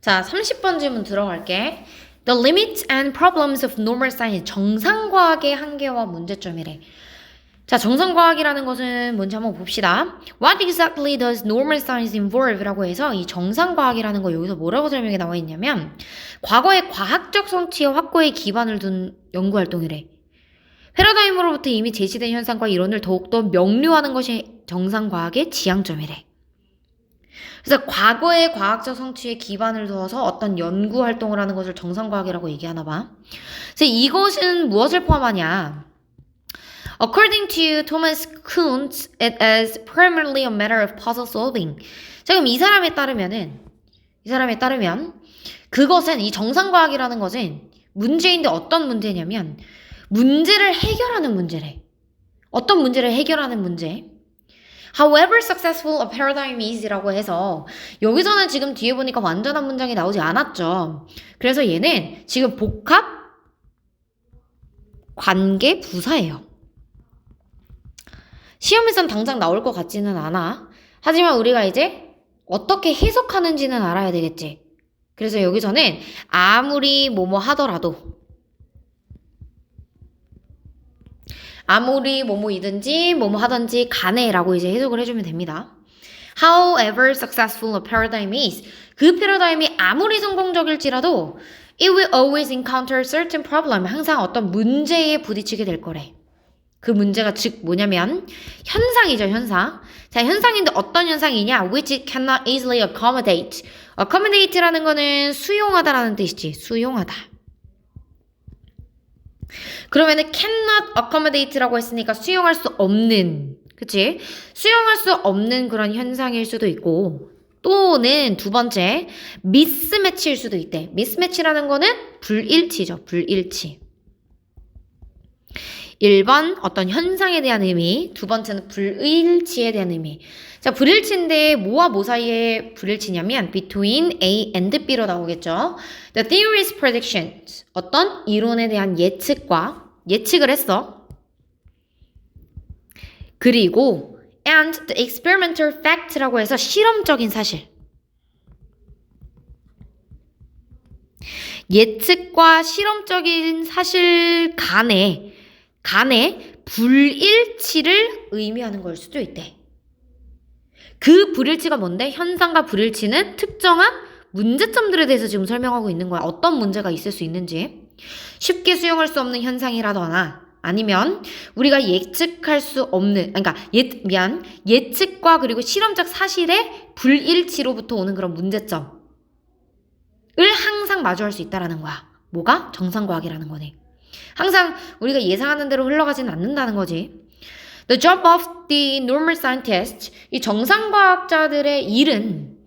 자, 30번 질문 들어갈게. The limits and problems of normal science. 정상과학의 한계와 문제점이래. 자, 정상과학이라는 것은 뭔지 한번 봅시다. What exactly does normal science involve? 라고 해서 이 정상과학이라는 거 여기서 뭐라고 설명이 나와 있냐면 과거의 과학적 성취의 확고에 기반을 둔 연구활동이래. 패러다임으로부터 이미 제시된 현상과 이론을 더욱더 명료하는 것이 정상과학의 지향점이래. 그래서 과거의 과학적 성취에 기반을 두어서 어떤 연구활동을 하는 것을 정상과학이라고 얘기하나 봐. 그래서 이것은 무엇을 포함하냐? According to Thomas Kuntz, it is primarily a matter of puzzle solving. 자, 그럼 이 사람에 따르면 그것은 이 정상과학이라는 것은 문제인데 어떤 문제냐면 문제를 해결하는 문제래. 어떤 문제를 해결하는 문제? However successful a paradigm is라고 해서 여기서는 지금 뒤에 보니까 완전한 문장이 나오지 않았죠. 그래서 얘는 지금 복합 관계 부사예요. 시험에선 당장 나올 것 같지는 않아. 하지만 우리가 이제 어떻게 해석하는지는 알아야 되겠지. 그래서 여기서는 아무리 뭐뭐 하더라도 아무리 뭐뭐이든지 뭐뭐 하든지 간에 라고 이제 해석을 해주면 됩니다. However successful a paradigm is. 그 패러다임이 아무리 성공적일지라도 it will always encounter certain problem. 항상 어떤 문제에 부딪히게 될 거래. 그 문제가 즉 뭐냐면 현상이죠, 현상. 자, 현상인데 어떤 현상이냐? Which it cannot easily accommodate. accommodate라는 거는 수용하다라는 뜻이지. 수용하다. 그러면은 cannot accommodate라고 했으니까 수용할 수 없는, 그치? 수용할 수 없는 그런 현상일 수도 있고 또는 두 번째 mismatch일 수도 있대. mismatch라는 거는 불일치죠. 불일치. 1번 어떤 현상에 대한 의미, 두 번째는 불일치에 대한 의미. 자, 불일치인데 뭐와 뭐 사이에 불일치냐면 between A and B로 나오겠죠. The theory's predictions. 어떤 이론에 대한 예측을 했어. 그리고 and the experimental fact라고 해서 실험적인 사실. 예측과 실험적인 사실 간에 불일치를 의미하는 걸 수도 있대. 그 불일치가 뭔데? 현상과 불일치는 특정한 문제점들에 대해서 지금 설명하고 있는 거야. 어떤 문제가 있을 수 있는지. 쉽게 수용할 수 없는 현상이라거나 아니면 우리가 예측할 수 없는, 예측과 그리고 실험적 사실의 불일치로부터 오는 그런 문제점을 항상 마주할 수 있다라는 거야. 뭐가? 정상과학이라는 거네. 항상 우리가 예상하는 대로 흘러가지는 않는다는 거지. The job of the normal scientist, 이 정상과학자들의 일은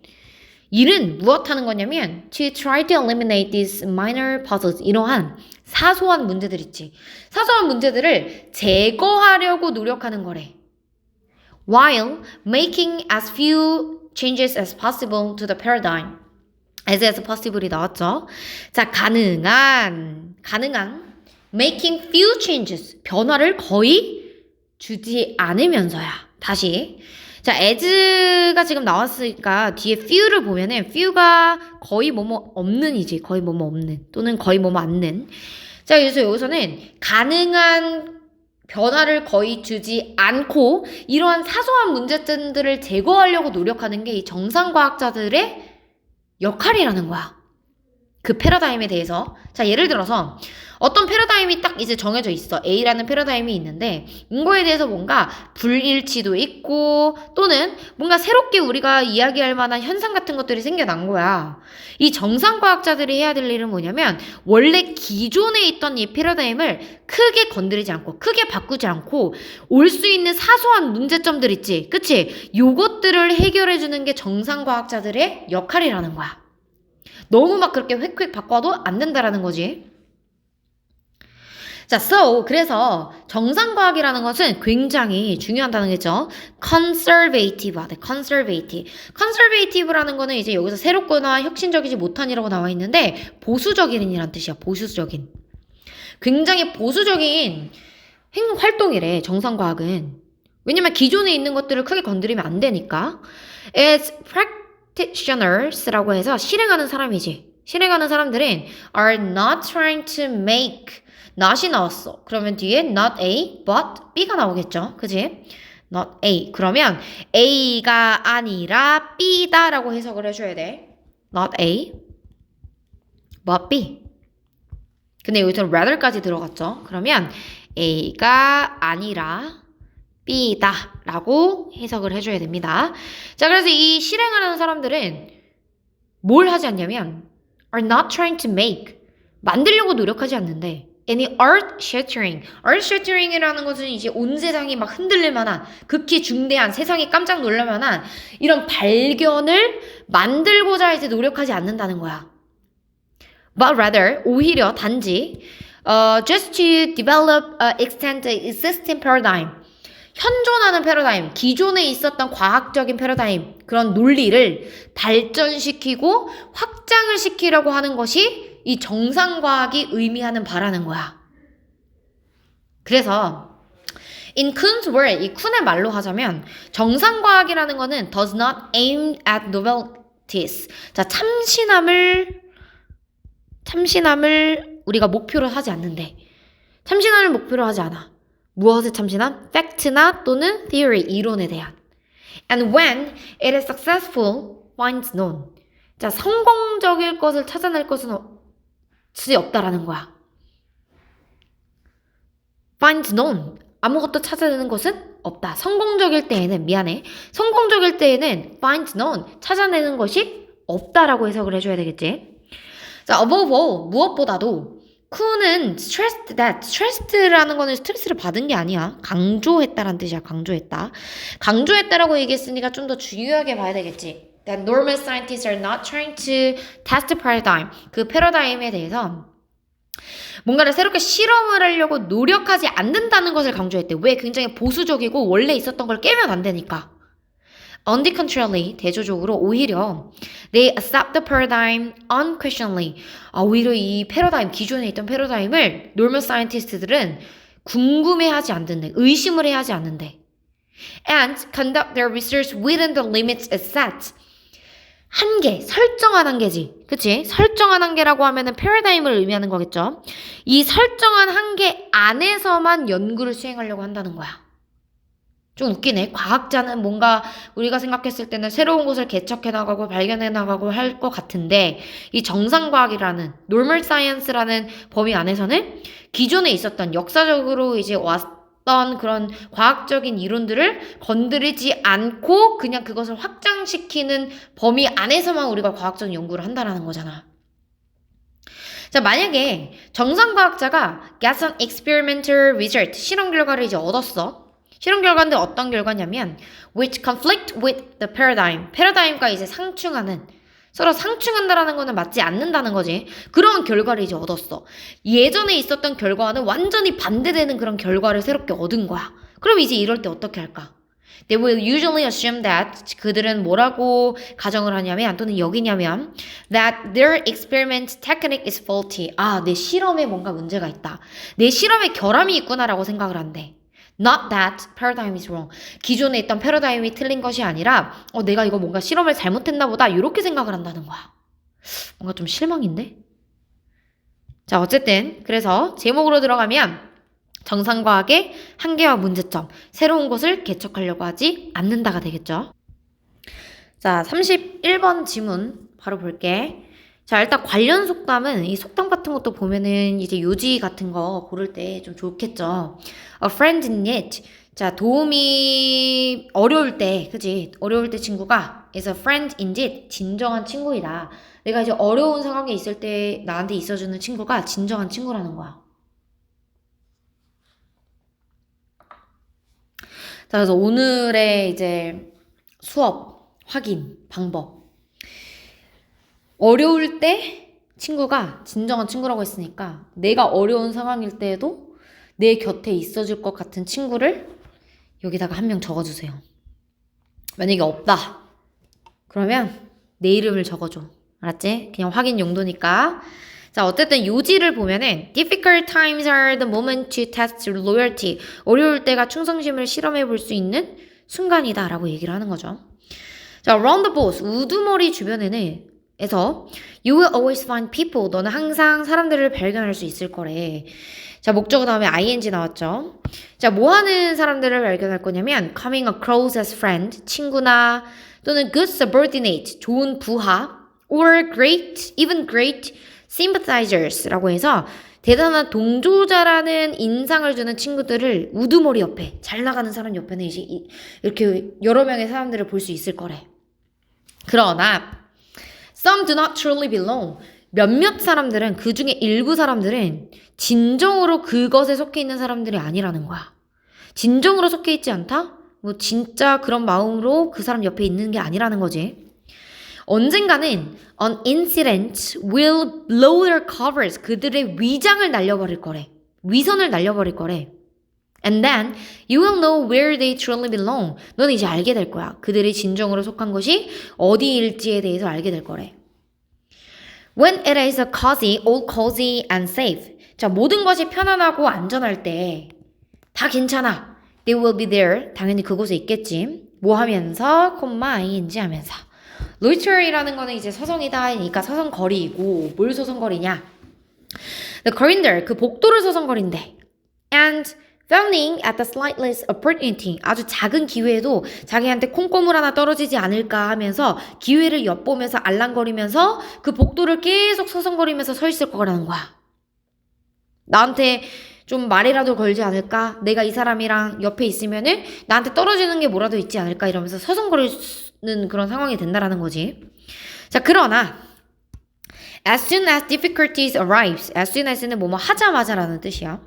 무엇 하는 거냐면 to try to eliminate these minor puzzles, 이러한 사소한 문제들 있지. 사소한 문제들을 제거하려고 노력하는 거래. While making as few changes as possible to the paradigm. as possible이 나왔죠. 자, 가능한 making few changes, 변화를 거의 주지 않으면서야. 다시. 자, as가 지금 나왔으니까 뒤에 few를 보면은 few가 거의 뭐뭐 없는이지. 거의 뭐뭐 없는 또는 거의 뭐뭐 않는. 자, 그래서 여기서는 가능한 변화를 거의 주지 않고 이러한 사소한 문제점들을 제거하려고 노력하는 게 이 정상과학자들의 역할이라는 거야. 그 패러다임에 대해서. 자, 예를 들어서 어떤 패러다임이 딱 이제 정해져 있어. A라는 패러다임이 있는데 이거에 대해서 뭔가 불일치도 있고 또는 뭔가 새롭게 우리가 이야기할 만한 현상 같은 것들이 생겨난 거야. 이 정상과학자들이 해야 될 일은 뭐냐면 원래 기존에 있던 이 패러다임을 크게 건드리지 않고 크게 바꾸지 않고 올 수 있는 사소한 문제점들 있지. 그치? 요것들을 해결해주는 게 정상과학자들의 역할이라는 거야. 너무 막 그렇게 획획 바꿔도 안 된다라는 거지. 자, 그래서 정상과학이라는 것은 굉장히 중요한 단어겠죠. conservative하다. conservative라는 거는 이제 여기서 새롭거나 혁신적이지 못한이라고 나와 있는데 보수적인이란 뜻이야. 보수적인. 굉장히 보수적인 활동이래, 정상과학은. 왜냐면 기존에 있는 것들을 크게 건드리면 안 되니까. It's practitioners라고 해서 실행하는 사람이지. 실행하는 사람들은 are not trying to make not이 나왔어. 그러면 뒤에 not A, but B가 나오겠죠. 그지? not A. 그러면 A가 아니라 B다 라고 해석을 해줘야 돼. not A, but B. 근데 여기서 rather까지 들어갔죠. 그러면 A가 아니라 B다 라고 해석을 해줘야 됩니다. 자, 그래서 이 실행하는 사람들은 뭘 하지 않냐면 are not trying to make 만들려고 노력하지 않는데 any earth shattering. earth shattering이라는 것은 이제 온 세상이 막 흔들릴 만한 극히 중대한 세상이 깜짝 놀랄 만한 이런 발견을 만들고자 이제 노력하지 않는다는 거야. But rather 오히려 단지 just to develop, extend the existing paradigm. 현존하는 패러다임, 기존에 있었던 과학적인 패러다임, 그런 논리를 발전시키고 확장을 시키려고 하는 것이 이 정상과학이 의미하는 바라는 거야. 그래서 in Kuhn's word, 이 쿤의 말로 하자면 정상과학이라는 거는 does not aim at novelties. 자, 참신함을 우리가 목표로 하지 않는데 참신함을 목표로 하지 않아. 무엇에 참신함? 팩트나 또는 theory, 이론에 대한. And when it is successful, finds none. 자, 성공적일 것을 찾아낼 것은 없다라는 거야. finds none. 아무것도 찾아내는 것은 없다. 성공적일 때에는 finds none. 찾아내는 것이 없다라고 해석을 해줘야 되겠지. 자, above all, 무엇보다도 쿤은 stressed라는 거는 스트레스를 받은 게 아니야. 강조했다라는 뜻이야. 강조했다라고 얘기했으니까 좀 더 중요하게 봐야 되겠지. That normal scientists are not trying to test the paradigm. 그 패러다임에 대해서 뭔가를 새롭게 실험을 하려고 노력하지 않는다는 것을 강조했대. 왜? 굉장히 보수적이고 원래 있었던 걸 깨면 안 되니까. On the contrary, 대조적으로 오히려 they accept the paradigm unquestioningly. 오히려 이 패러다임, 기존에 있던 패러다임을 normal scientist들은 궁금해하지 않는데, 의심을 해하지 않는데. And conduct their research within the limits it set. 한계, 설정한 한계지. 그치? 설정한 한계라고 하면은 패러다임을 의미하는 거겠죠. 이 설정한 한계 안에서만 연구를 수행하려고 한다는 거야. 좀 웃기네. 과학자는 뭔가 우리가 생각했을 때는 새로운 것을 개척해 나가고 발견해 나가고 할 것 같은데 이 정상과학이라는 normal science라는 범위 안에서는 기존에 있었던 역사적으로 이제 왔던 그런 과학적인 이론들을 건드리지 않고 그냥 그것을 확장시키는 범위 안에서만 우리가 과학적 연구를 한다는 거잖아. 자, 만약에 정상과학자가 got some experimental result, 실험 결과를 이제 얻었어. 실험 결과인데 어떤 결과냐면 which conflict with the paradigm. 패러다임과 이제 상충하는, 서로 상충한다라는 거는 맞지 않는다는 거지. 그런 결과를 이제 얻었어. 예전에 있었던 결과와는 완전히 반대되는 그런 결과를 새롭게 얻은 거야. 그럼 이제 이럴 때 어떻게 할까? They will usually assume that 그들은 뭐라고 가정을 하냐면 또는 여기냐면 that their experiment technique is faulty. 내 실험에 뭔가 문제가 있다. 내 실험에 결함이 있구나라고 생각을 한대. Not that paradigm is wrong. 기존에 있던 패러다임이 틀린 것이 아니라 내가 이거 뭔가 실험을 잘못했나 보다 이렇게 생각을 한다는 거야. 뭔가 좀 실망인데? 자, 어쨌든 그래서 제목으로 들어가면 정상과학의 한계와 문제점, 새로운 것을 개척하려고 하지 않는다가 되겠죠. 자, 31번 지문 바로 볼게. 자, 일단 관련 속담은 이 속담 같은 것도 보면은 이제 요지 같은 거 고를 때 좀 좋겠죠. A friend in need. 자, 도움이 어려울 때, 그지? 어려울 때 친구가 is a friend indeed. 진정한 친구이다. 내가 이제 어려운 상황에 있을 때 나한테 있어주는 친구가 진정한 친구라는 거야. 자, 그래서 오늘의 이제 수업 확인 방법. 어려울 때 친구가 진정한 친구라고 했으니까 내가 어려운 상황일 때에도 내 곁에 있어줄 것 같은 친구를 여기다가 한 명 적어주세요. 만약에 없다. 그러면 내 이름을 적어줘. 알았지? 그냥 확인 용도니까. 자, 어쨌든 요지를 보면은 difficult times are the moment to test loyalty. 어려울 때가 충성심을 실험해 볼 수 있는 순간이다 라고 얘기를 하는 거죠. 자, around the boss, 우두머리 주변에는 에서 you will always find people. 너는 항상 사람들을 발견할 수 있을 거래. 자, 목적어 다음에 ing 나왔죠. 자, 뭐 하는 사람들을 발견할 거냐면 coming across as friend, 친구나 또는 good subordinate, 좋은 부하 or great, even great sympathizers라고 해서 대단한 동조자라는 인상을 주는 친구들을 우두머리 옆에, 잘 나가는 사람 옆에는 이제 이렇게 여러 명의 사람들을 볼 수 있을 거래. 그러나 some do not truly belong. 몇몇 사람들은, 그 중에 일부 사람들은 진정으로 그것에 속해 있는 사람들이 아니라는 거야. 진정으로 속해 있지 않다? 뭐 진짜 그런 마음으로 그 사람 옆에 있는 게 아니라는 거지. 언젠가는 an incident will blow their covers. 그들의 위장을 날려버릴 거래. 위선을 날려버릴 거래. And then you will know where they truly belong. 너는 이제 알게 될 거야. 그들이 진정으로 속한 것이 어디일지에 대해서 알게 될 거래. When it is a cozy, all cozy and safe. 자, 모든 것이 편안하고 안전할 때 다 괜찮아. They will be there. 당연히 그곳에 있겠지. 뭐 하면서? ing 하면서. loiter이라는 거는 이제 서성이다. 그러니까 서성거리고, 뭘 서성거리냐? The corridor, 그 복도를 서성거린대. And fawning at the slightest opportunity. 아주 작은 기회에도 자기한테 콩고물 하나 떨어지지 않을까 하면서 기회를 엿보면서 알랑거리면서 그 복도를 계속 서성거리면서 서 있을 거라는 거야. 나한테 좀 말이라도 걸지 않을까? 내가 이 사람이랑 옆에 있으면은 나한테 떨어지는 게 뭐라도 있지 않을까? 이러면서 서성거리는 그런 상황이 된다라는 거지. 자, 그러나 as soon as difficulties arrives. as soon as는 뭐뭐 하자마자라는 뜻이야.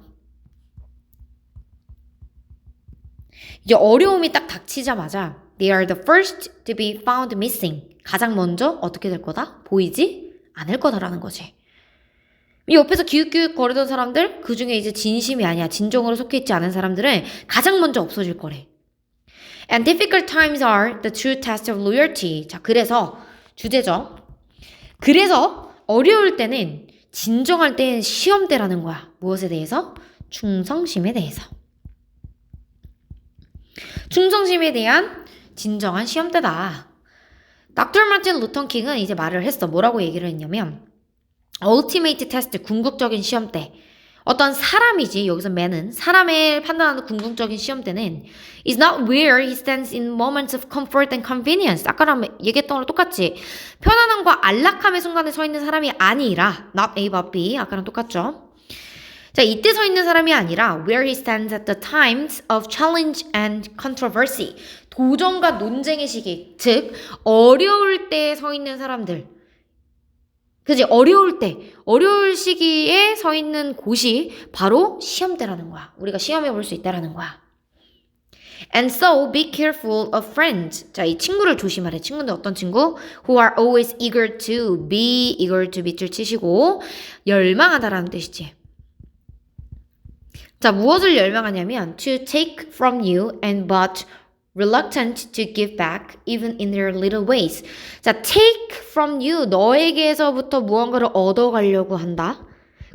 이제 어려움이 딱 닥치자마자 they are the first to be found missing. 가장 먼저 어떻게 될 거다? 보이지 않을 거다라는 거지. 이 옆에서 기웃기웃 거리던 사람들, 그 중에 이제 진심이 아니야, 진정으로 속해 있지 않은 사람들은 가장 먼저 없어질 거래. And difficult times are the true test of loyalty. 자, 그래서 주제죠. 그래서 어려울 때는, 진정할 때는 시험대라는 거야. 무엇에 대해서? 충성심에 대해서. 충성심에 대한 진정한 시험대다. 닥터 마틴 루터 킹은 이제 말을 했어. 뭐라고 얘기를 했냐면 ultimate test, 궁극적인 시험대. 어떤 사람이지, 여기서 man은 사람을 판단하는 궁극적인 시험대는 is not where he stands in moments of comfort and convenience. 아까랑 얘기했던 거랑 똑같지. 편안함과 안락함의 순간에 서 있는 사람이 아니라 not A but B. 아까랑 똑같죠. 자, 이때 서 있는 사람이 아니라 where he stands at the times of challenge and controversy. 도전과 논쟁의 시기, 즉 어려울 때 서 있는 사람들. 그치? 어려울 시기에 서 있는 곳이 바로 시험대라는 거야. 우리가 시험해 볼 수 있다라는 거야. And so be careful of friends. 자, 이 친구를 조심하래. 친구는 어떤 친구? Who are always eager to be, eager to be줄 치시고 열망하다라는 뜻이지. 자, 무엇을 열망하냐면 to take from you and but reluctant to give back even in their little ways. 자, take from you, 너에게서부터 무언가를 얻어가려고 한다.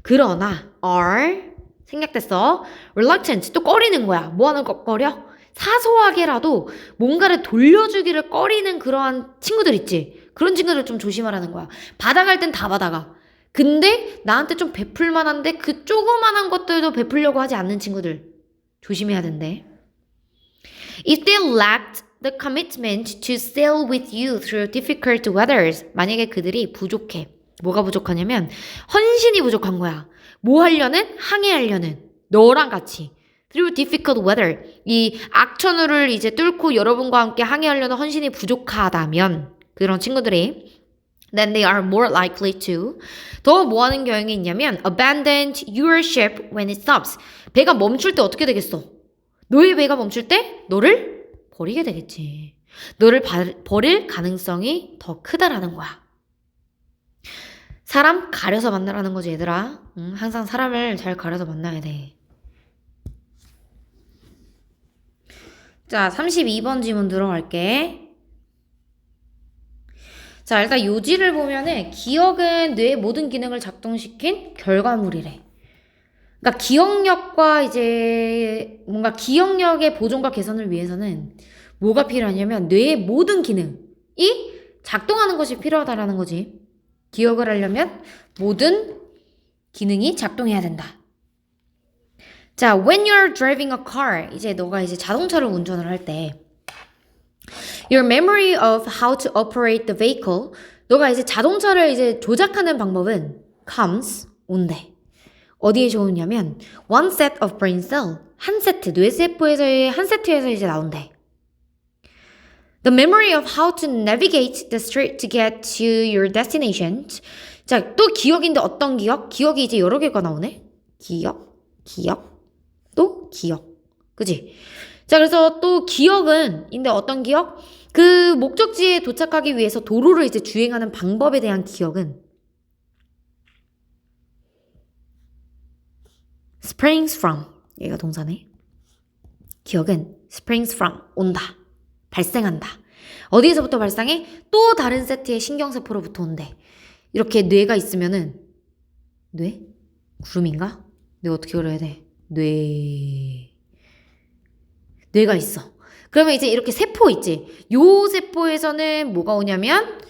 그러나 are, 생략됐어. reluctant, 또 꺼리는 거야. 뭐 하는 거 꺼려? 사소하게라도 뭔가를 돌려주기를 꺼리는 그러한 친구들 있지. 그런 친구들 좀 조심하라는 거야. 받아갈 땐 다 받아가. 근데 나한테 좀 베풀 만한데 그 조그만한 것들도 베풀려고 하지 않는 친구들 조심해야 된대. If they lacked the commitment to sail with you through difficult weathers. 만약에 그들이 부족해. 뭐가 부족하냐면 헌신이 부족한 거야. 뭐 하려는? 항해하려는. 너랑 같이. Through difficult weather. 이 악천후를 이제 뚫고 여러분과 함께 항해하려는 헌신이 부족하다면 그런 친구들이 then they are more likely to 더 뭐 하는 경향이 있냐면 abandon your ship when it stops. 배가 멈출 때 어떻게 되겠어? 너의 배가 멈출 때 너를 버리게 되겠지. 너를 버릴 가능성이 더 크다라는 거야. 사람 가려서 만나라는 거지, 얘들아. 항상 사람을 잘 가려서 만나야 돼. 자, 32번 지문 들어갈게. 자, 일단 요지를 보면은 기억은 뇌의 모든 기능을 작동시킨 결과물이래. 그러니까 기억력과 이제 뭔가 기억력의 보존과 개선을 위해서는 뭐가 필요하냐면 뇌의 모든 기능, 작동하는 것이 필요하다라는 거지. 기억을 하려면 모든 기능이 작동해야 된다. 자, when you're driving a car, 이제 너가 이제 자동차를 운전을 할 때, your memory of how to operate the vehicle, 너가 이제 자동차를 이제 조작하는 방법은 comes, 온대. 어디에 좋으냐면 one set of brain cell, 한 세트, 뇌세포에서의 한 세트에서 이제 나온대. The memory of how to navigate the street to get to your destination. 자, 또 기억인데 어떤 기억? 기억이 이제 여러 개가 나오네. 기억, 또 기억. 그지? 자, 그래서 또 기억은, 인데 어떤 기억? 그 목적지에 도착하기 위해서 도로를 이제 주행하는 방법에 대한 기억은 springs from. 얘가 동사네. 기억은 springs from. 온다. 발생한다. 어디에서부터 발생해? 또 다른 세트의 신경세포로부터 온대. 이렇게 뇌가 있으면은 뇌? 구름인가? 뇌 어떻게 그려야 돼? 뇌가 있어. 그러면 이제 이렇게 세포 있지. 요 세포에서는 뭐가 오냐면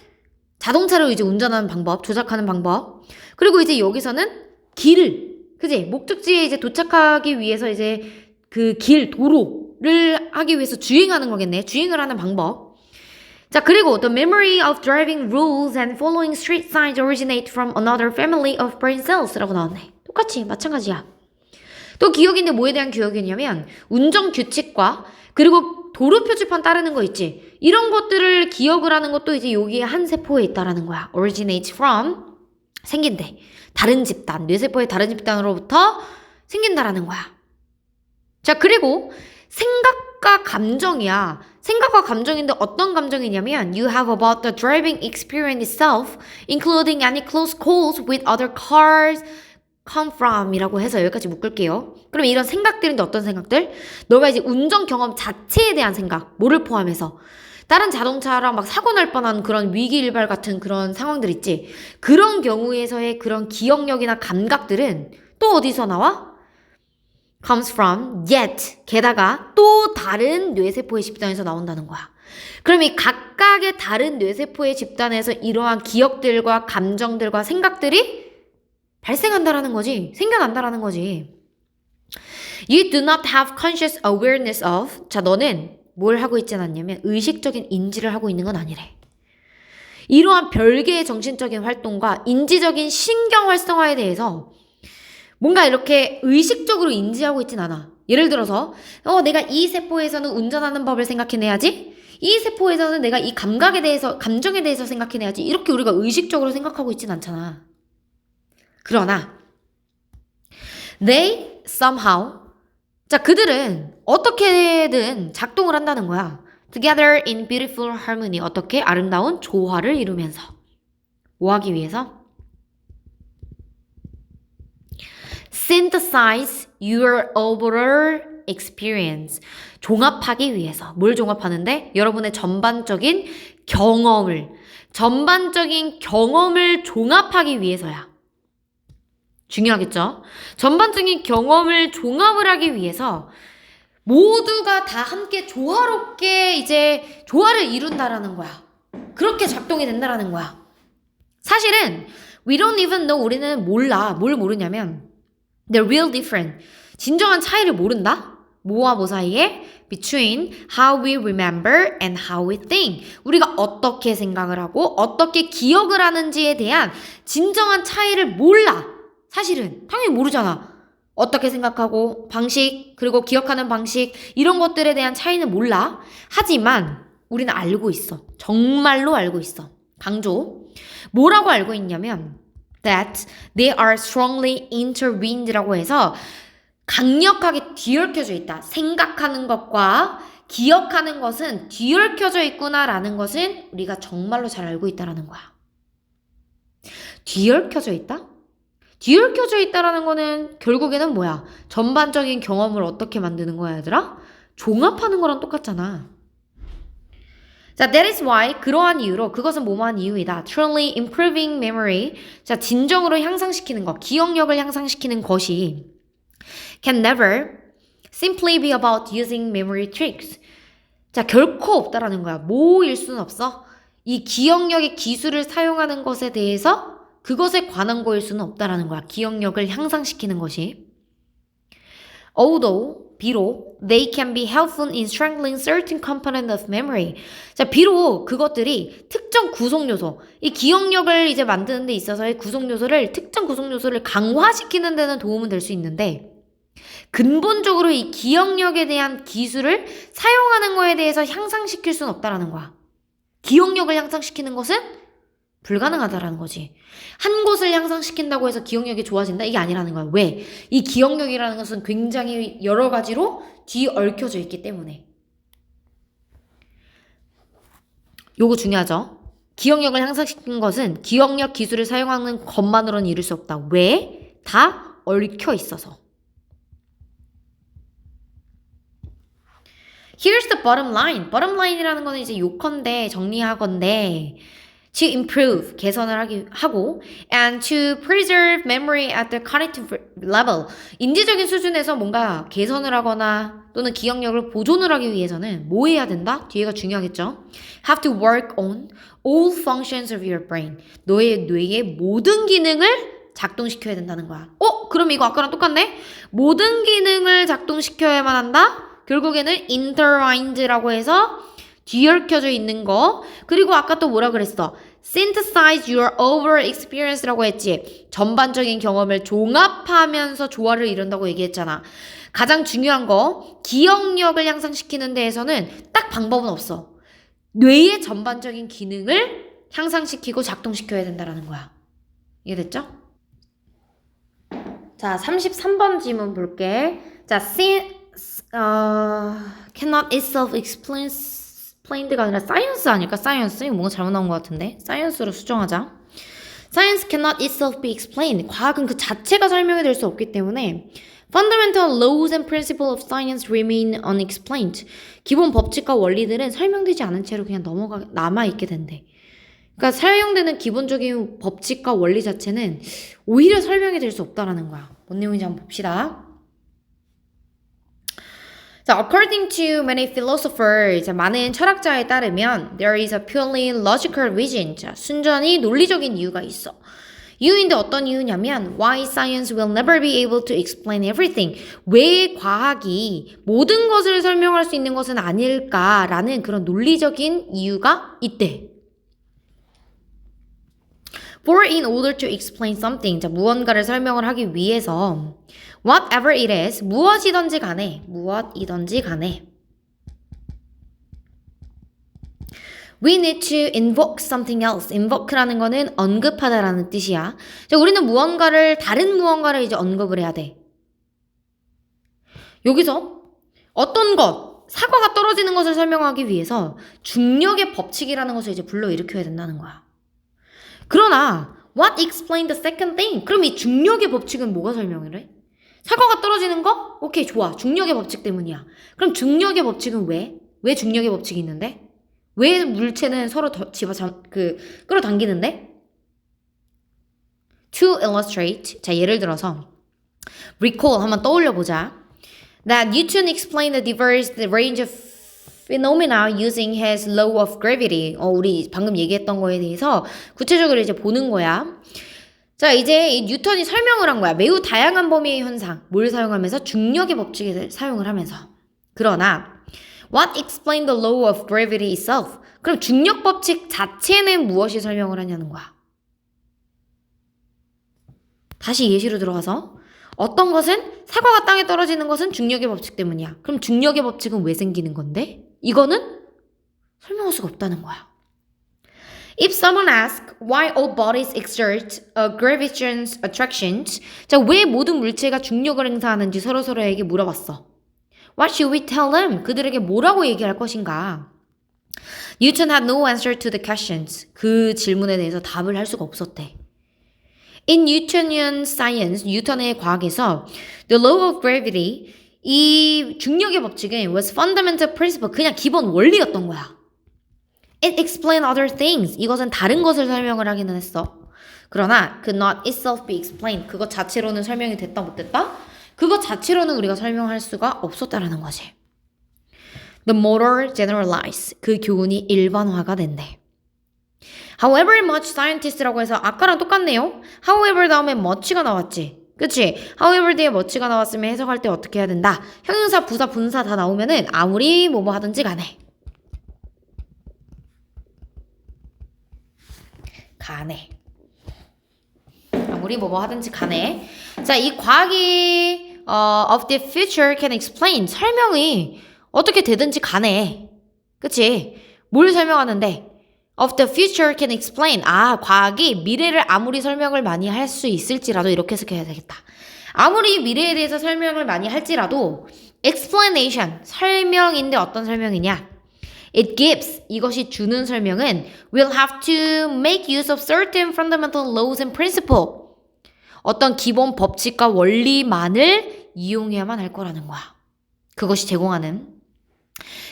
자동차를 이제 운전하는 방법, 조작하는 방법. 그리고 이제 여기서는 길을, 그지? 목적지에 이제 도착하기 위해서 이제 그 길, 도로를 하기 위해서 주행하는 거겠네. 주행을 하는 방법. 자, 그리고 the memory of driving rules and following street signs originate from another family of brain cells라고 나왔네. 똑같이 마찬가지야. 또 기억인데 뭐에 대한 기억이냐면 운전 규칙과 그리고 도로 표지판 따르는 거 있지. 이런 것들을 기억을 하는 것도 이제 여기에 한 세포에 있다라는 거야. originate from 생긴대. 다른 집단, 뇌세포의 다른 집단으로부터 생긴다라는 거야. 자, 그리고 생각과 감정이야. 생각과 감정인데 어떤 감정이냐면 you have about the driving experience itself, including any close calls with other cars come from 이라고 해서 여기까지 묶을게요. 그럼 이런 생각들인데 어떤 생각들? 너가 이제 운전 경험 자체에 대한 생각, 뭐를 포함해서 다른 자동차랑 막 사고 날 뻔한 그런 위기일발 같은 그런 상황들 있지. 그런 경우에서의 그런 기억력이나 감각들은 또 어디서 나와? comes from, yet, 게다가 또 다른 뇌세포의 집단에서 나온다는 거야. 그럼 이 각각의 다른 뇌세포의 집단에서 이러한 기억들과 감정들과 생각들이 발생한다라는 거지. 생겨난다라는 거지. You do not have conscious awareness of. 자, 너는 뭘 하고 있지 않냐면 의식적인 인지를 하고 있는 건 아니래. 이러한 별개의 정신적인 활동과 인지적인 신경 활성화에 대해서 뭔가 이렇게 의식적으로 인지하고 있진 않아. 예를 들어서 내가 이 세포에서는 운전하는 법을 생각해내야지. 이 세포에서는 내가 이 감각에 대해서, 감정에 대해서 생각해내야지. 이렇게 우리가 의식적으로 생각하고 있진 않잖아. 그러나 they somehow, 자, 그들은 어떻게든 작동을 한다는 거야. Together in beautiful harmony. 어떻게? 아름다운 조화를 이루면서. 뭐 하기 위해서? Synthesize your overall experience. 종합하기 위해서. 뭘 종합하는데? 여러분의 전반적인 경험을 종합하기 위해서야. 중요하겠죠? 전반적인 경험을 종합을 하기 위해서 모두가 다 함께 조화롭게 이제 조화를 이룬다라는 거야. 그렇게 작동이 된다라는 거야. 사실은 we don't even know, 우리는 몰라. 뭘 모르냐면 the real difference, 진정한 차이를 모른다? 뭐와 뭐 사이에? between how we remember and how we think. 우리가 어떻게 생각을 하고 어떻게 기억을 하는지에 대한 진정한 차이를 몰라. 사실은 당연히 모르잖아. 어떻게 생각하고 방식, 그리고 기억하는 방식, 이런 것들에 대한 차이는 몰라. 하지만 우리는 알고 있어. 정말로 알고 있어. 강조. 뭐라고 알고 있냐면 that they are strongly intertwined라고 해서 강력하게 뒤얽혀져 있다. 생각하는 것과 기억하는 것은 뒤얽혀져 있구나라는 것은 우리가 정말로 잘 알고 있다라는 거야. 뒤얽혀져 있다? 뒤얽혀져 있다라는 거는 결국에는 뭐야? 전반적인 경험을 어떻게 만드는 거야, 얘들아? 종합하는 거랑 똑같잖아. 자, that is why, 그러한 이유로, 그것은 뭐뭐한 이유이다. Truly improving memory. 자, 진정으로 향상시키는 것, 기억력을 향상시키는 것이 can never simply be about using memory tricks. 자, 결코 없다라는 거야. 뭐일 수는 없어. 이 기억력의 기술을 사용하는 것에 대해서 그것에 관한 거일 수는 없다라는 거야. 기억력을 향상시키는 것이. Although, 비록, they can be helpful in strengthening certain component of memory. 자, 비록 그것들이 특정 구성 요소, 이 기억력을 이제 만드는 데 있어서의 구성 요소를, 특정 구성 요소를 강화시키는 데는 도움은 될 수 있는데, 근본적으로 이 기억력에 대한 기술을 사용하는 거에 대해서 향상시킬 수는 없다라는 거야. 기억력을 향상시키는 것은 불가능하다라는 거지. 한 곳을 향상시킨다고 해서 기억력이 좋아진다? 이게 아니라는 거야. 왜? 이 기억력이라는 것은 굉장히 여러 가지로 뒤얽혀져 있기 때문에. 요거 중요하죠? 기억력을 향상시키는 것은 기억력 기술을 사용하는 것만으로는 이룰 수 없다. 왜? 다 얽혀 있어서. Here's the bottom line. bottom line이라는 거는 이제 요컨대, 정리하건대 to improve, 개선을 하고 and to preserve memory at the cognitive level. 인지적인 수준에서 뭔가 개선을 하거나 또는 기억력을 보존을 하기 위해서는 뭐 해야 된다? 뒤에가 중요하겠죠? Have to work on all functions of your brain. 너의 뇌의 모든 기능을 작동시켜야 된다는 거야. 그럼 이거 아까랑 똑같네? 모든 기능을 작동시켜야만 한다? 결국에는 intertwined라고 해서 뒤얽혀져 있는 거. 그리고 아까 또 뭐라 그랬어? Synthesize your overall experience라고 했지. 전반적인 경험을 종합하면서 조화를 이룬다고 얘기했잖아. 가장 중요한 거, 기억력을 향상시키는 데에서는 딱 방법은 없어. 뇌의 전반적인 기능을 향상시키고 작동시켜야 된다는 거야. 이해됐죠? 자, 33번 질문 볼게. 자, cannot itself explained가 아니라 science 아닐까? science? 이거 뭔가 잘못 나온 것 같은데? science로 수정하자. Science cannot itself be explained. 과학은 그 자체가 설명이 될 수 없기 때문에 fundamental laws and principles of science remain unexplained. 기본 법칙과 원리들은 설명되지 않은 채로 그냥 남아있게 된대. 그러니까 사용되는 기본적인 법칙과 원리 자체는 오히려 설명이 될 수 없다라는 거야. 뭔 내용인지 한번 봅시다. 자, according to many philosophers, 많은 철학자에 따르면 there is a purely logical reason. 자, 순전히 논리적인 이유가 있어. 이유인데 어떤 이유냐면 why science will never be able to explain everything. 왜 과학이 모든 것을 설명할 수 있는 것은 아닐까라는 그런 논리적인 이유가 있대. For in order to explain something, 자, 무언가를 설명을 하기 위해서 whatever it is, 무엇이든지 간에 we need to invoke something else. invoke라는 거는 언급하다라는 뜻이야. 자, 우리는 다른 무언가를 이제 언급을 해야 돼. 여기서 어떤 것, 사과가 떨어지는 것을 설명하기 위해서 중력의 법칙이라는 것을 이제 불러일으켜야 된다는 거야. 그러나 what explained the second thing? 그럼 이 중력의 법칙은 뭐가 설명을 해? 사과가 떨어지는 거? 오케이, 좋아. 중력의 법칙 때문이야. 그럼 중력의 법칙은 왜? 왜 중력의 법칙이 있는데? 왜 물체는 서로 끌어당기는데? To illustrate, 자, 예를 들어서 recall 한번 떠올려보자. That Newton explained the diverse range of phenomena using his law of gravity. 우리 방금 얘기했던 거에 대해서 구체적으로 이제 보는 거야. 자, 이제 이 뉴턴이 설명을 한 거야. 매우 다양한 범위의 현상. 뭘 사용하면서? 중력의 법칙을 사용을 하면서. 그러나 what explained the law of gravity itself? 그럼 중력 법칙 자체는 무엇이 설명을 하냐는 거야. 다시 예시로 들어가서 어떤 것은 사과가 땅에 떨어지는 것은 중력의 법칙 때문이야. 그럼 중력의 법칙은 왜 생기는 건데? 이거는 설명할 수가 없다는 거야. If someone asks why all bodies exert a gravitational attraction, 자, 왜 모든 물체가 중력을 행사하는지 서로에게 물어봤어. What should we tell them? 그들에게 뭐라고 얘기할 것인가? Newton had no answer to the questions. 그 질문에 대해서 답을 할 수가 없었대. In Newtonian science, 뉴턴의 과학에서 the law of gravity, 이 중력의 법칙은 was fundamental principle, 그냥 기본 원리였던 거야. It explained other things. 이것은 다른 것을 설명을 하기는 했어. 그러나 could not itself be explained. 그것 자체로는 설명이 됐다 못됐다? 그것 자체로는 우리가 설명할 수가 없었다라는 거지. The model generalize. 그 교훈이 일반화가 된대. However much scientist라고 해서 아까랑 똑같네요. However 다음에 much가 나왔지. 그치? However 뒤에 much가 나왔으면 해석할 때 어떻게 해야 된다? 형용사, 부사, 분사 다 나오면은 아무리 뭐뭐 하든지 간에. 아무리 뭐뭐 하든지 간에. 자, 이 과학이 of the future can explain 설명이 어떻게 되든지 간에. 그치? 뭘 설명하는데? Of the future can explain. 과학이 미래를 아무리 설명을 많이 할 수 있을지라도 이렇게 해석해야 되겠다. 아무리 미래에 대해서 설명을 많이 할지라도 explanation, 설명인데 어떤 설명이냐? It gives, 이것이 주는 설명은 will have to make use of certain fundamental laws and principle. 어떤 기본 법칙과 원리만을 이용해야만 할 거라는 거야. 그것이 제공하는.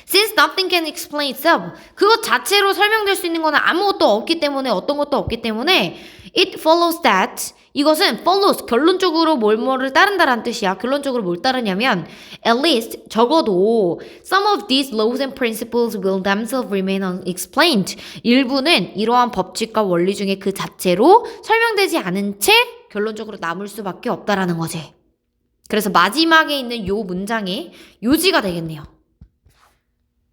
Since nothing can explain itself. 그것 자체로 설명될 수 있는 거는 아무것도 없기 때문에 어떤 것도 없기 때문에 it follows that 이것은 follows 결론적으로 뭘뭐를 따른다라는 뜻이야. 결론적으로 뭘 따르냐면 at least 적어도 some of these laws and principles will themselves remain unexplained. 일부는 이러한 법칙과 원리 중에 그 자체로 설명되지 않은 채 결론적으로 남을 수밖에 없다라는 거지. 그래서 마지막에 있는 요 문장이 요지가 되겠네요.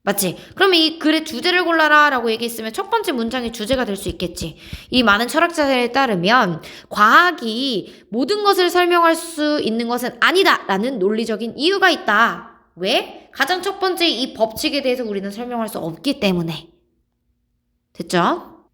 맞지? 그럼 이 글의 주제를 골라라 라고 얘기했으면 첫 번째 문장이 주제가 될 수 있겠지. 이 많은 철학자들에 따르면 과학이 모든 것을 설명할 수 있는 것은 아니다 라는 논리적인 이유가 있다. 왜? 가장 첫 번째 이 법칙에 대해서 우리는 설명할 수 없기 때문에. 됐죠?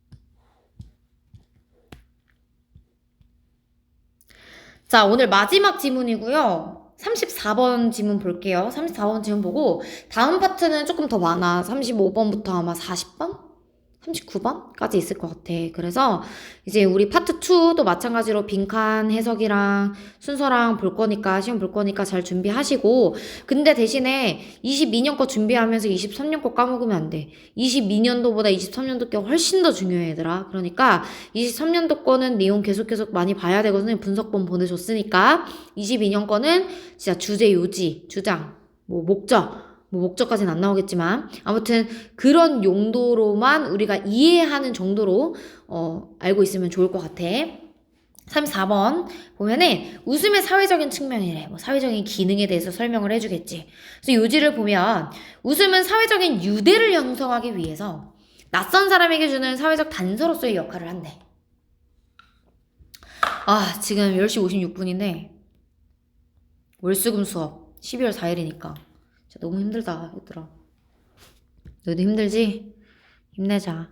자, 오늘 마지막 지문이고요. 34번 지문 볼게요. 34번 지문 보고 다음 파트는 조금 더 많아. 35번부터 아마 40번? 39번까지 있을 것 같아. 그래서 이제 우리 파트 2도 마찬가지로 빈칸 해석이랑 순서랑 볼 거니까 시험 볼 거니까 잘 준비하시고 근데 대신에 22년 거 준비하면서 23년 거 까먹으면 안 돼. 22년도보다 23년도 게 훨씬 더 중요해 얘들아. 그러니까 23년도 거는 내용 계속 많이 봐야 되거든요. 분석본 보내줬으니까 22년 거는 진짜 주제 요지, 주장, 목적까지는 안 나오겠지만 아무튼 그런 용도로만 우리가 이해하는 정도로 알고 있으면 좋을 것 같아. 34번 보면은 웃음의 사회적인 측면이래. 사회적인 기능에 대해서 설명을 해주겠지. 그래서 요지를 보면 웃음은 사회적인 유대를 형성하기 위해서 낯선 사람에게 주는 사회적 단서로서의 역할을 한대. 지금 10시 56분인데 월수금 수업 12월 4일이니까 너무 힘들다 얘들아. 너희도 힘들지? 힘내자.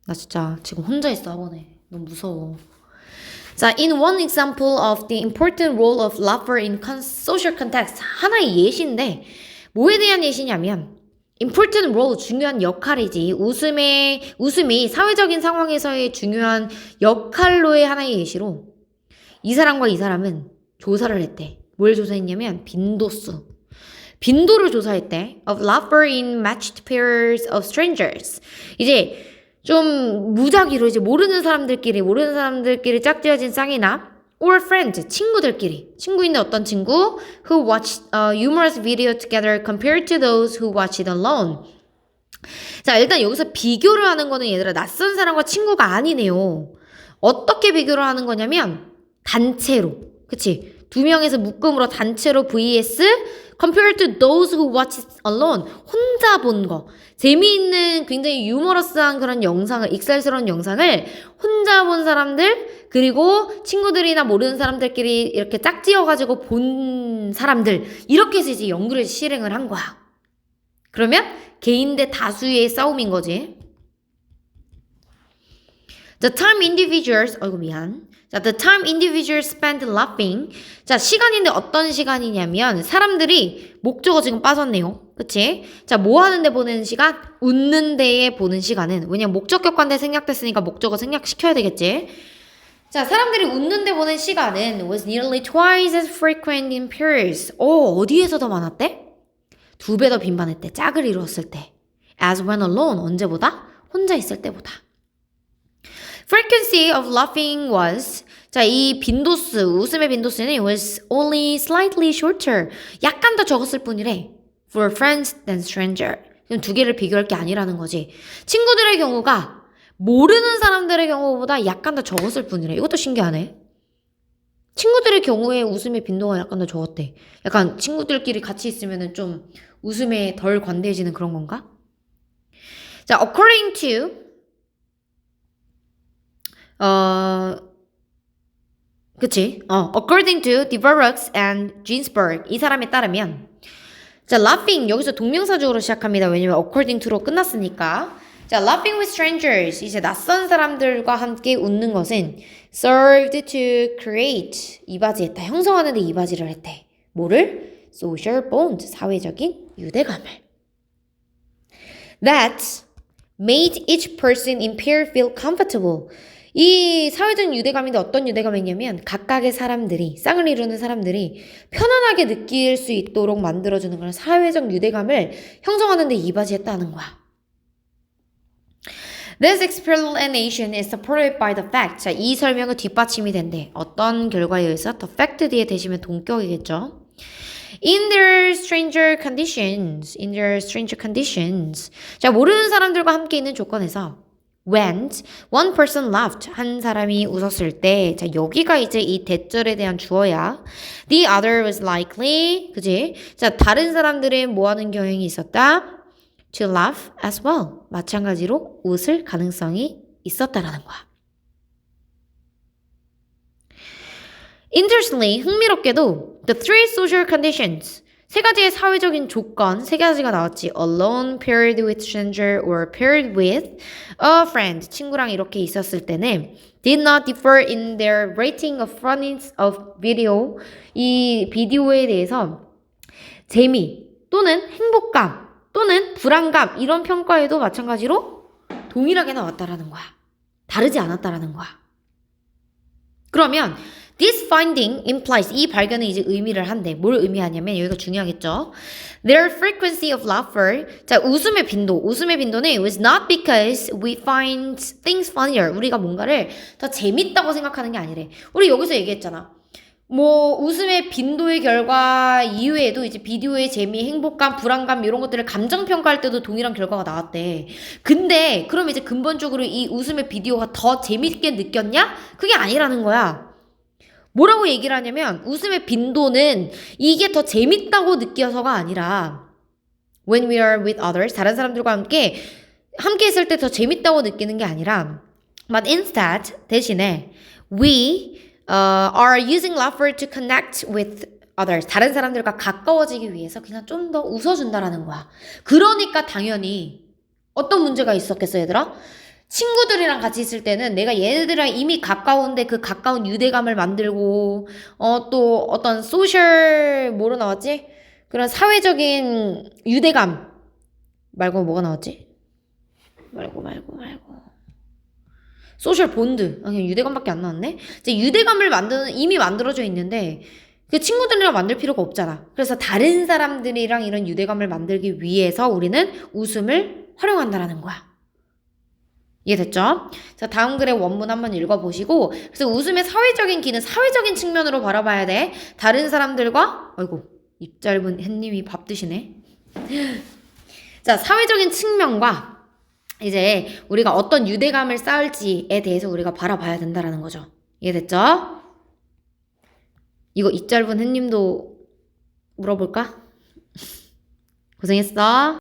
나 진짜 지금 혼자 있어 학원에. 너무 무서워. 자, in one example of the important role of laughter in social context. 하나의 예시인데 뭐에 대한 예시냐면 important role, 중요한 역할이지. 웃음이 사회적인 상황에서의 중요한 역할로의 하나의 예시로 이 사람과 이 사람은 조사를 했대. 뭘 조사했냐면 빈도를 조사했대. Of laughter in matched pairs of strangers. 이제 좀 무작위로 이제 모르는 사람들끼리 짝지어진 쌍이나 or friends, 친구인데 어떤 친구 who watched a humorous video together compared to those who watched it alone. 자, 일단 여기서 비교를 하는 거는 얘들아 낯선 사람과 친구가 아니네요. 어떻게 비교를 하는 거냐면 단체로. 그치? 2명에서 묶음으로 단체로 vs compared to those who watch it alone. 혼자 본 거. 재미있는 굉장히 유머러스한 그런 영상을, 익살스러운 영상을 혼자 본 사람들 그리고 친구들이나 모르는 사람들끼리 이렇게 짝지어가지고 본 사람들 이렇게 해서 이제 연구를 실행을 한 거야. 그러면 개인 대 다수의 싸움인 거지. The time individuals spend laughing. 자, 시간인데 어떤 시간이냐면 사람들이 목적어 지금 빠졌네요. 그치? 자, 뭐 하는데 보내는 시간? 웃는 데에 보는 시간은 왜냐면 목적격관대 생략됐으니까 목적어 생략시켜야 되겠지? 자, 사람들이 웃는 데 보낸 시간은 was nearly twice as frequent in periods. 어디에서 더 많았대? 2배 더 빈번했대. 짝을 이루었을 때. As when alone. 언제보다? 혼자 있을 때보다. Frequency of laughing was. 자, 이 빈도수, 웃음의 빈도수는 was only slightly shorter. 약간 더 적었을 뿐이래. For friends than stranger. 그럼 두 개를 비교할 게 아니라는 거지. 친구들의 경우가 모르는 사람들의 경우보다 약간 더 적었을 뿐이래. 이것도 신기하네. 친구들의 경우에 웃음의 빈도가 약간 더 적었대. 약간 친구들끼리 같이 있으면 좀 웃음에 덜 관대해지는 그런 건가? 자, according to 그치? according to Dvorak and Ginsberg 이 사람에 따르면 자, laughing 여기서 동명사적으로 시작합니다. 왜냐면 according to로 끝났으니까. 자, laughing with strangers 이제 낯선 사람들과 함께 웃는 것은 served to create 이바지했다. 형성하는 데 이바지를 했대. 뭐를? social bond 사회적인 유대감을. That made each person in pair feel comfortable. 이 사회적 유대감인데 어떤 유대감이냐면 각각의 사람들이 쌍을 이루는 사람들이 편안하게 느낄 수 있도록 만들어주는 그런 사회적 유대감을 형성하는 데 이바지했다는 거야. This explanation is supported by the fact. 자, 이 설명은 뒷받침이 된대. 어떤 결과에 의해서? The fact 뒤에 대시면 동격이겠죠. In their stranger conditions. In their stranger conditions. 자, 모르는 사람들과 함께 있는 조건에서 when one person laughed. 한 사람이 웃었을 때. 자, 여기가 이제 이 대절에 대한 주어야. The other was likely. 그지? 자, 다른 사람들은 뭐 하는 경향이 있었다? To laugh as well. 마찬가지로 웃을 가능성이 있었다라는 거야. Interestingly, 흥미롭게도 the three social conditions 세 가지의 사회적인 조건 세 가지가 나왔지. Alone, paired with stranger, or paired with a friend. 친구랑 이렇게 있었을 때는 did not differ in their rating of funniness of video. 이 비디오에 대해서 재미 또는 행복감 또는 불안감 이런 평가에도 마찬가지로 동일하게 나왔다라는 거야. 다르지 않았다라는 거야. 그러면 this finding implies 이 발견은 이제 의미를 한대. 뭘 의미하냐면 여기가 중요하겠죠. Their frequency of laughter. 자, 웃음의 빈도는 was not because we find things funnier. 우리가 뭔가를 더 재밌다고 생각하는 게 아니래. 우리 여기서 얘기했잖아. 뭐 웃음의 빈도의 결과 이외에도 이제 비디오의 재미, 행복감, 불안감 이런 것들을 감정 평가할 때도 동일한 결과가 나왔대. 근데 그럼 이제 근본적으로 이 웃음의 비디오가 더 재밌게 느꼈냐? 그게 아니라는 거야. 뭐라고 얘기를 하냐면 웃음의 빈도는 이게 더 재밌다고 느껴서가 아니라 when we are with others 다른 사람들과 함께 있을 때 더 재밌다고 느끼는 게 아니라 but instead 대신에 we are using laughter to connect with others. 다른 사람들과 가까워지기 위해서 그냥 좀 더 웃어준다라는 거야. 그러니까 당연히 어떤 문제가 있었겠어, 얘들아? 친구들이랑 같이 있을 때는 내가 얘네들이랑 이미 가까운데 그 가까운 유대감을 만들고 또 어떤 소셜 뭐로 나왔지? 그런 사회적인 유대감 말고 뭐가 나왔지? 말고 소셜 본드. 그냥 유대감밖에 안 나왔네. 이제 유대감을 이미 만들어져 있는데 그 친구들이랑 만들 필요가 없잖아. 그래서 다른 사람들이랑 이런 유대감을 만들기 위해서 우리는 웃음을 활용한다라는 거야. 이해됐죠? 자, 다음 글의 원문 한번 읽어보시고 그래서 웃음의 사회적인 기능, 사회적인 측면으로 바라봐야 돼. 다른 사람들과 아이고 입 짧은 햇님이 밥 드시네. 자, 사회적인 측면과 이제 우리가 어떤 유대감을 쌓을지에 대해서 우리가 바라봐야 된다라는 거죠. 이해됐죠? 이거 입 짧은 햇님도 물어볼까? 고생했어.